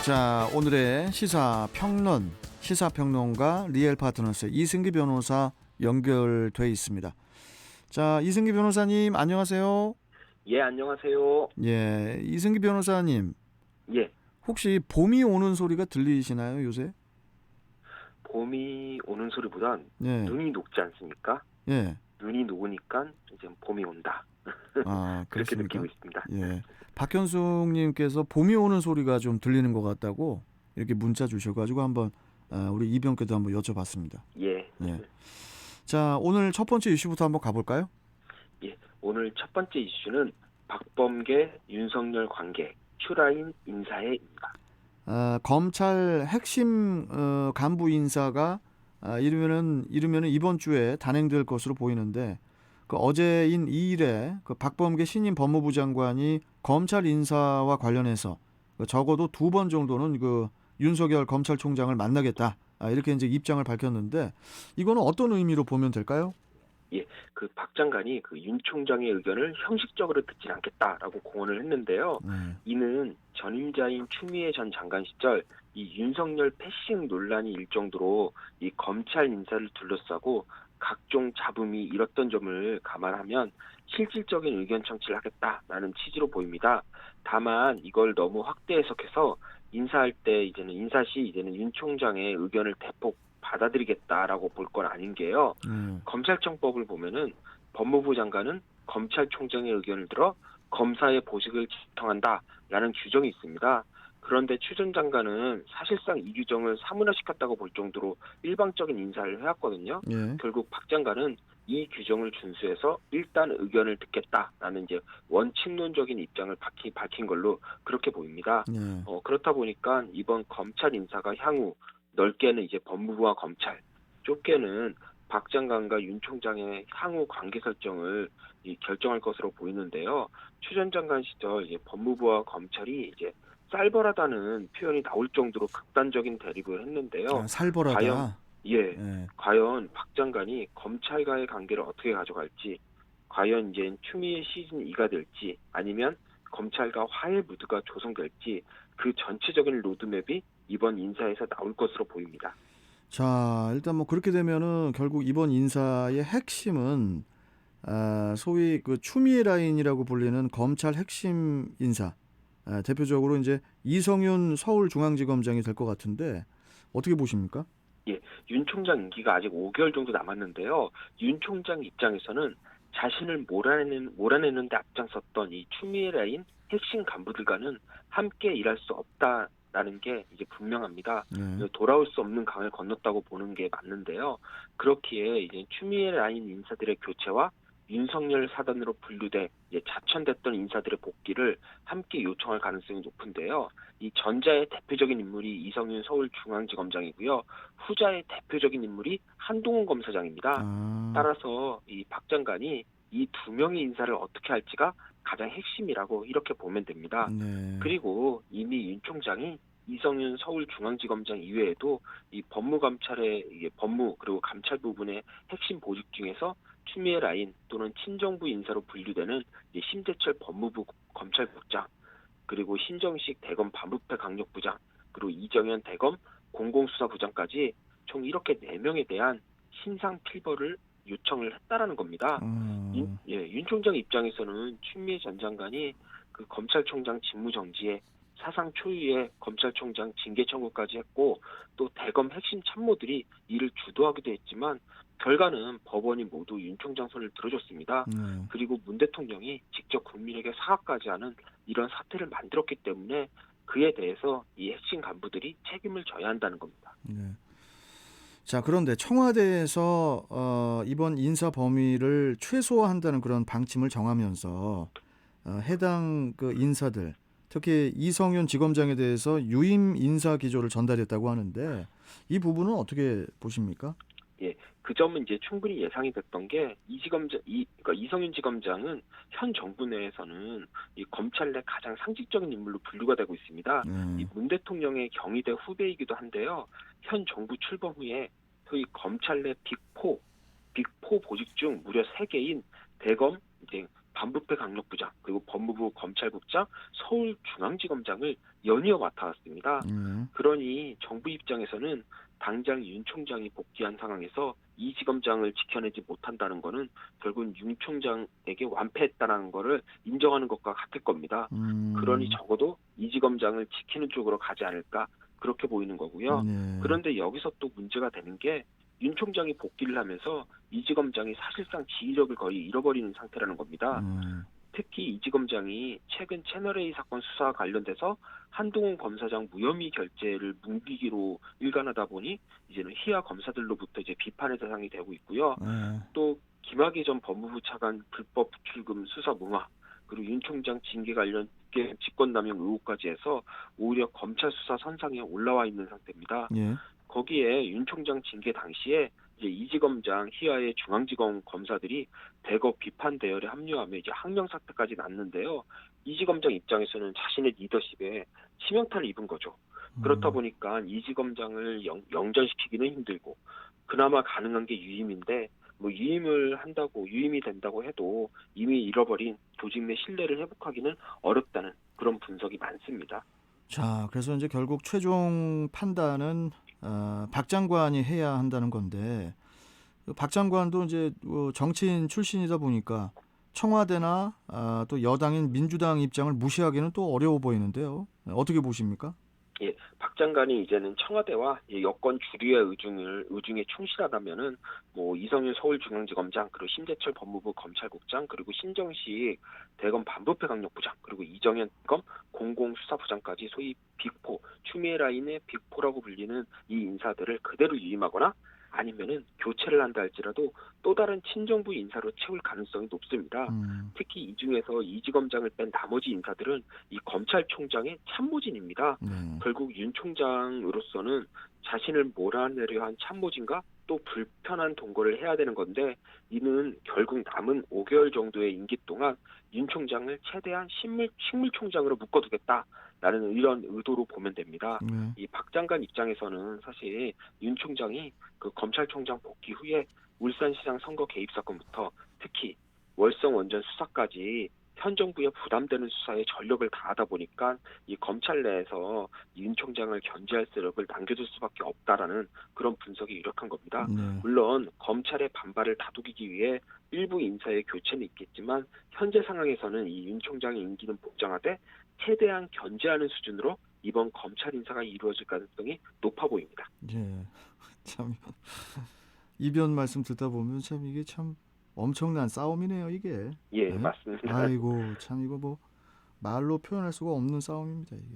자, 오늘의 시사평론가 리엘 파트너스 이승기 변호사 연결돼 있습니다. 자, 이승기 변호사님 안녕하세요. 예, 안녕하세요. 예, 이승기 변호사님 예, 혹시 봄이 오는 소리가 들리시나요 요새? 봄이 오는 소리보단 예, 눈이 녹지 않습니까? 예. 눈이 녹으니까 이제 봄이 온다. 아, 그렇게 그렇습니까? 느끼고 있습니다. 예. 박현숙님께서 봄이 오는 소리가 좀 들리는 것 같다고 이렇게 문자 주셔가지고 한번 우리 이병께도 한번 여쭤봤습니다. 예, 예. 자, 오늘 첫 번째 이슈부터 한번 가볼까요? 예. 오늘 첫 번째 이슈는 박범계, 윤석열 관계, 큐라인 인사회입니다. 검찰 핵심 간부 인사가 이르면은 이번 주에 단행될 것으로 보이는데 그 어제인 2일에 그 박범계 신임 법무부 장관이 검찰 인사와 관련해서 적어도 2번 정도는 그 윤석열 검찰총장을 만나겠다 이렇게 이제 입장을 밝혔는데 이거는 어떤 의미로 보면 될까요? 예, 그 박 장관이 그 윤 총장의 의견을 형식적으로 듣지 않겠다라고 공언을 했는데요. 이는 전임자인 추미애 전 장관 시절 이 윤석열 패싱 논란이 일 정도로 이 검찰 인사를 둘러싸고 각종 잡음이 일었던 점을 감안하면 실질적인 의견 청취를 하겠다라는 취지로 보입니다. 다만 이걸 너무 확대 해석해서 인사할 때 인사 시 윤 총장의 의견을 대폭 받아들이겠다라고 볼 건 아닌 게요. 검찰청법을 보면은 법무부 장관은 검찰총장의 의견을 들어 검사의 보직을 지청한다라는 규정이 있습니다. 그런데 추 전 장관은 사실상 이 규정을 사문화시켰다고 볼 정도로 일방적인 인사를 해왔거든요. 예. 결국 박 장관은 이 규정을 준수해서 일단 의견을 듣겠다라는 이제 원칙론적인 입장을 밝힌 걸로 그렇게 보입니다. 예. 그렇다 보니까 이번 검찰 인사가 향후 넓게는 이제 법무부와 검찰, 좁게는 박 장관과 윤 총장의 향후 관계 설정을 결정할 것으로 보이는데요. 추 전 장관 시절 이제 법무부와 검찰이 이제 쌀벌하다는 표현이 나올 정도로 극단적인 대립을 했는데요. 살벌하다. 과연 박 장관이 검찰과의 관계를 어떻게 가져갈지, 과연 이제 추미애 시즌 2가 될지, 아니면 검찰과 화해 무드가 조성될지 그 전체적인 로드맵이 이번 인사에서 나올 것으로 보입니다. 자, 일단 뭐 그렇게 되면은 결국 이번 인사의 핵심은 소위 그 추미애 라인이라고 불리는 검찰 핵심 인사, 대표적으로 이제 이성윤 서울중앙지검장이 될 것 같은데 어떻게 보십니까? 예, 윤 총장 임기가 아직 5개월 정도 남았는데요. 윤 총장 입장에서는 자신을 몰아내는 데 앞장섰던 이 추미애 라인 핵심 간부들과는 함께 일할 수 없다라는 게 이제 분명합니다. 돌아올 수 없는 강을 건넜다고 보는 게 맞는데요. 그렇기에 이제 추미애 라인 인사들의 교체와 윤석열 사단으로 분류돼 자천됐던 인사들의 복귀를 함께 요청할 가능성이 높은데요. 이 전자의 대표적인 인물이 이성윤 서울중앙지검장이고요. 후자의 대표적인 인물이 한동훈 검사장입니다. 따라서 이 박 장관이 이 두 명의 인사를 어떻게 할지가 가장 핵심이라고 이렇게 보면 됩니다. 그리고 이미 윤 총장이 이성윤 서울중앙지검장 이외에도 이 법무감찰의 법무 그리고 감찰 부분의 핵심 보직 중에서 추미애 라인 또는 친정부 인사로 분류되는 심재철 법무부 검찰국장, 그리고 신정식 대검 반부패 강력부장, 그리고 이정현 대검 공공수사부장까지 총 이렇게 4명에 대한 신상 필벌을 요청을 했다라는 겁니다. 윤 총장 입장에서는 추미애 전 장관이 그 검찰총장 직무정지에 사상 초유의 검찰총장 징계 청구까지 했고 또 대검 핵심 참모들이 이를 주도하기도 했지만 결과는 법원이 모두 윤 총장 손을 들어줬습니다. 그리고 문 대통령이 직접 국민에게 사과까지 하는 이런 사태를 만들었기 때문에 그에 대해서 이 핵심 간부들이 책임을 져야 한다는 겁니다. 자, 그런데 청와대에서 이번 인사 범위를 최소화한다는 그런 방침을 정하면서 해당 그 인사들, 특히 이성윤 지검장에 대해서 유임 인사 기조를 전달했다고 하는데 이 부분은 어떻게 보십니까? 예, 그 점은 이제 충분히 예상이 됐던 게 그러니까 이성윤 지검장은 현 정부 내에서는 이 검찰 내 가장 상징적인 인물로 분류가 되고 있습니다. 이 문 대통령의 경희대 후배이기도 한데요. 현 정부 출범 후에 소위 검찰 내 빅4 보직 중 무려 3개인 대검 이제 반부패 강력부장 그리고 법무부 검찰국장 서울중앙지검장을 연이어 맡아왔습니다. 그러니 정부 입장에서는 당장 윤 총장이 복귀한 상황에서 이 지검장을 지켜내지 못한다는 것은 결국 윤 총장에게 완패했다는 것을 인정하는 것과 같을 겁니다. 그러니 적어도 이 지검장을 지키는 쪽으로 가지 않을까 그렇게 보이는 거고요. 네. 그런데 여기서 또 문제가 되는 게 윤 총장이 복귀를 하면서 이 지검장이 사실상 지휘력을 거의 잃어버리는 상태라는 겁니다. 특히 이 지검장이 최근 채널A 사건 수사와 관련돼서 한동훈 검사장 무혐의 결재를 뭉기기로 일관하다 보니 이제는 휘하 검사들로부터 이제 비판의 대상이 되고 있고요. 또 김학의 전 법무부 차관 불법 부출금 수사 무마 그리고 윤 총장 징계 관련 직권남용 의혹까지 해서 오히려 검찰 수사 선상에 올라와 있는 상태입니다. 예. 거기에 윤 총장 징계 당시에 이제 이지검장 휘하의 중앙지검 검사들이 대거 비판 대열에 합류하며 이제 항명 사태까지 났는데요. 이지검장 입장에서는 자신의 리더십에 치명타를 입은 거죠. 그렇다 보니까 이지검장을 영전시키기는 힘들고 그나마 가능한 게 유임인데 뭐 유임이 된다고 해도 이미 잃어버린 조직 내 신뢰를 회복하기는 어렵다는 그런 분석이 많습니다. 자, 그래서 이제 결국 최종 판단은 박 장관이 해야 한다는 건데 박 장관도 이제 정치인 출신이다 보니까 청와대나 또 여당인 민주당 입장을 무시하기는 또 어려워 보이는데요. 어떻게 보십니까? 예, 박 장관이 이제는 청와대와 여권 주류의 의중에 충실하다면은 뭐 이성윤 서울중앙지검장 그리고 심재철 법무부 검찰국장 그리고 신정식 대검 반부패 강력부장 그리고 이정현 검 공공수사부장까지 소위 빅포 추미애 라인의 빅포라고 불리는 이 인사들을 그대로 유임하거나 아니면은 교체를 한다 할지라도 또 다른 친정부 인사로 채울 가능성이 높습니다. 특히 이 중에서 이지검장을 뺀 나머지 인사들은 이 검찰총장의 참모진입니다. 결국 윤 총장으로서는 자신을 몰아내려 한 참모진과 또 불편한 동거를 해야 되는 건데 이는 결국 남은 5개월 정도의 임기 동안 윤 총장을 최대한 식물총장으로 묶어두겠다라는 이런 의도로 보면 됩니다. 이 박 장관 입장에서는 사실 윤 총장이 그 검찰총장 복귀 후에 울산시장 선거 개입 사건부터 특히 월성 원전 수사까지 현 정부에 부담되는 수사에 전력을 다하다 보니까 이 검찰 내에서 윤 총장을 견제할 세력을 남겨둘 수밖에 없다라는 그런 분석이 유력한 겁니다. 물론 검찰의 반발을 다독이기 위해 일부 인사의 교체는 있겠지만 현재 상황에서는 이 윤 총장의 임기는 복장하되 최대한 견제하는 수준으로 이번 검찰 인사가 이루어질 가능성이 높아 보입니다. 예, 참 이변 말씀 듣다 보면 참 이게 참 엄청난 싸움이네요, 이게. 예, 네? 맞습니다. 아이고, 참 이거 뭐 말로 표현할 수가 없는 싸움입니다, 이게.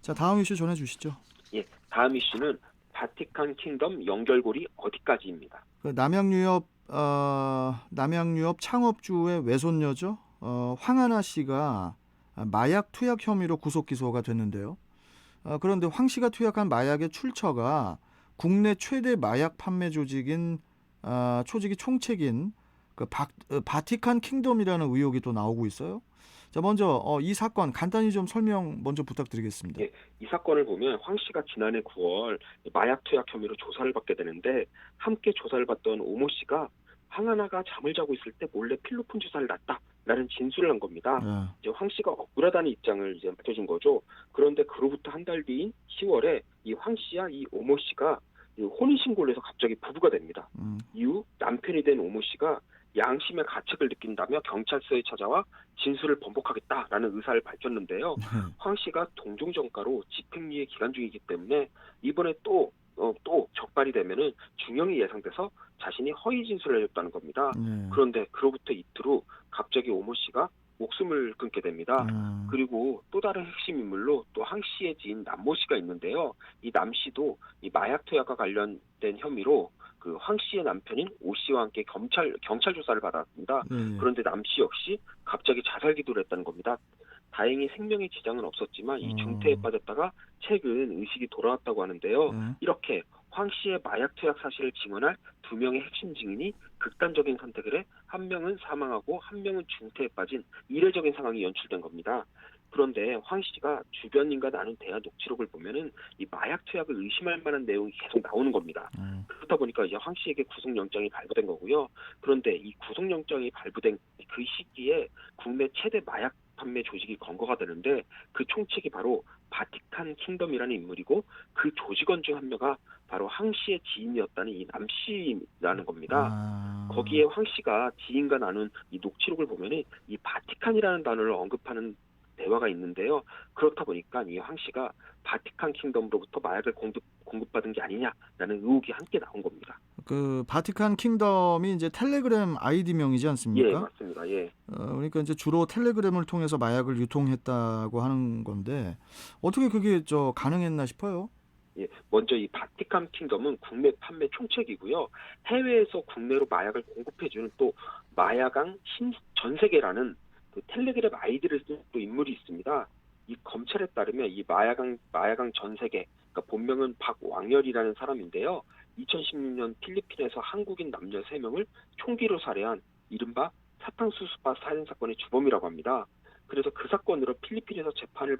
자, 다음 이슈 전해 주시죠. 예, 다음 이슈는 바티칸 킹덤 연결고리 어디까지입니다. 그 남양유업 창업주의 외손녀죠. 황하나 씨가 마약 투약 혐의로 구속 기소가 됐는데요. 그런데 황 씨가 투약한 마약의 출처가 국내 최대 마약 판매 조직인 조직이 총책인 그 바티칸 킹덤이라는 의혹이 또 나오고 있어요. 자, 먼저 이 사건 간단히 좀 설명 먼저 부탁드리겠습니다. 예, 이 사건을 보면 황 씨가 지난해 9월 마약 투약 혐의로 조사를 받게 되는데 함께 조사를 받던 오모 씨가 황하나가 잠을 자고 있을 때 몰래 필로폰 주사를 놨다라는 진술을 한 겁니다. 이제 황 씨가 억울하다는 입장을 이제 밝혀준 거죠. 그런데 그로부터 한 달 뒤인 10월에 이 황 씨와 이 오모 씨가 혼인신고를 해서 갑자기 부부가 됩니다. 이후 남편이 된 오모 씨가 양심의 가책을 느낀다며 경찰서에 찾아와 진술을 번복하겠다라는 의사를 밝혔는데요. 황 씨가 동종전가로 집행유예 기간 중이기 때문에 이번에 또 적발이 되면은 중형이 예상돼서 자신이 허위 진술을 해줬다는 겁니다. 그런데 그로부터 이틀 후 갑자기 오모 씨가 목숨을 끊게 됩니다. 그리고 또 다른 핵심 인물로 또 황 씨의 지인 남모 씨가 있는데요. 이 남 씨도 이 마약 투약과 관련된 혐의로 그 황 씨의 남편인 오 씨와 함께 경찰 조사를 받았습니다. 그런데 남 씨 역시 갑자기 자살 기도를 했다는 겁니다. 다행히 생명에 지장은 없었지만 이 중태에 빠졌다가 최근 의식이 돌아왔다고 하는데요. 이렇게 황 씨의 마약 투약 사실을 증언할 두 명의 핵심 증인이 극단적인 선택을 해 한 명은 사망하고 한 명은 중태에 빠진 이례적인 상황이 연출된 겁니다. 그런데 황 씨가 주변인과 나눈 대화 녹취록을 보면은 이 마약 투약을 의심할 만한 내용이 계속 나오는 겁니다. 그렇다 보니까 이제 황 씨에게 구속영장이 발부된 거고요. 그런데 이 구속영장이 발부된 그 시기에 국내 최대 마약 판매 조직이 검거가 되는데 그 총책이 바로 바티칸 킹덤이라는 인물이고 그 조직원 중 한 명가 바로 황 씨의 지인이었다는 이 남 씨라는 겁니다. 아, 거기에 황 씨가 지인과 나눈 이 녹취록을 보면은 이 바티칸이라는 단어를 언급하는 대화가 있는데요. 그렇다 보니까 이 황 씨가 바티칸 킹덤으로부터 마약을 공급받은 게 아니냐라는 의혹이 함께 나온 겁니다. 그 바티칸 킹덤이 이제 텔레그램 아이디명이지 예, 않습니까? 맞습니다. 예. 그러니까 이제 주로 텔레그램을 통해서 마약을 유통했다고 하는 건데 어떻게 그게 가능했나 싶어요. 예, 먼저 이 바티칸 킹덤은 국내 판매 총책이고요. 해외에서 국내로 마약을 공급해주는 또 마야강 신전세계라는 그 텔레그램 아이디를 쓴 또 인물이 있습니다. 이 검찰에 따르면 이 마야강 전세계, 그러니까 본명은 박왕열이라는 사람인데요. 2016년 필리핀에서 한국인 남녀 3명을 총기로 살해한 이른바 사탕수수파 살인 사건의 주범이라고 합니다. 그래서 그 사건으로 필리핀에서 재판을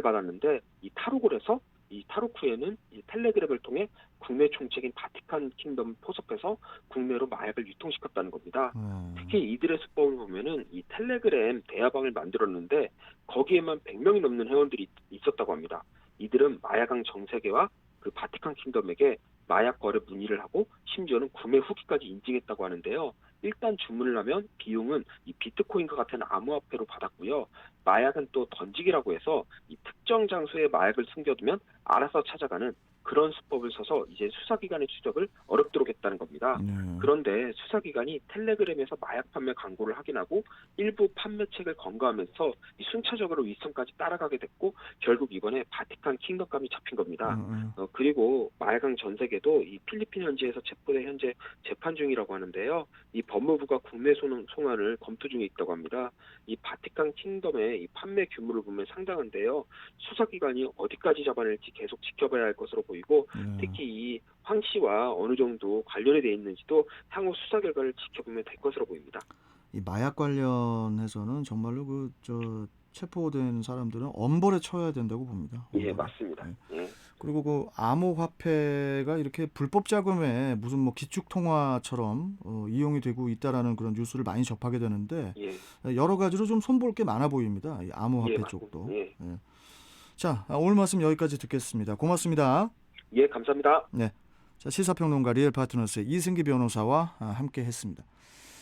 받았는데 이 탈옥을 해서 이 탈옥 후에는 이 텔레그램을 통해 국내 총책인 바티칸 킹덤 포섭해서 국내로 마약을 유통시켰다는 겁니다. 특히 이들의 수법을 보면은 이 텔레그램 대화방을 만들었는데 거기에만 100명이 넘는 회원들이 있었다고 합니다. 이들은 마야강 정세계와 그 바티칸 킹덤에게 마약 거래 문의를 하고 심지어는 구매 후기까지 인증했다고 하는데요. 일단 주문을 하면 비용은 이 비트코인과 같은 암호화폐로 받았고요. 마약은 또 던지기라고 해서 이 특정 장소에 마약을 숨겨두면 알아서 찾아가는 그런 수법을 써서 이제 수사기관의 추적을 어렵도록 했다는 겁니다. 네. 그런데 수사기관이 텔레그램에서 마약 판매 광고를 확인하고 일부 판매책을 검거하면서 이 순차적으로 윗선까지 따라가게 됐고 결국 이번에 바티칸 킹덤감이 잡힌 겁니다. 그리고 마약왕 전세계도 이 필리핀 현지에서 체포돼 현재 재판 중이라고 하는데요. 이 법무부가 국내 송환을 검토 중에 있다고 합니다. 이 바티칸 킹덤의 이 판매 규모를 보면 상당한데요. 수사기관이 어디까지 잡아낼지 계속 지켜봐야 할 것으로 보이고 특히 이 황 씨와 어느 정도 관련이 돼 있는지도 향후 수사 결과를 지켜보면 될 것으로 보입니다. 이 마약 관련해서는 정말로 체포된 사람들은 엄벌에 처해야 된다고 봅니다. 예, 맞습니다. 네. 예. 그리고 그 암호화폐가 이렇게 불법 자금에 무슨 기축 통화처럼 이용이 되고 있다라는 그런 뉴스를 많이 접하게 되는데 예. 여러 가지로 좀 손볼 게 많아 보입니다. 이 암호화폐 예, 쪽도. 예. 예. 자, 오늘 말씀 여기까지 듣겠습니다. 고맙습니다. 예, 감사합니다. 네. 자, 시사평론가 리얼 파트너스의 이승기 변호사와 함께 했습니다.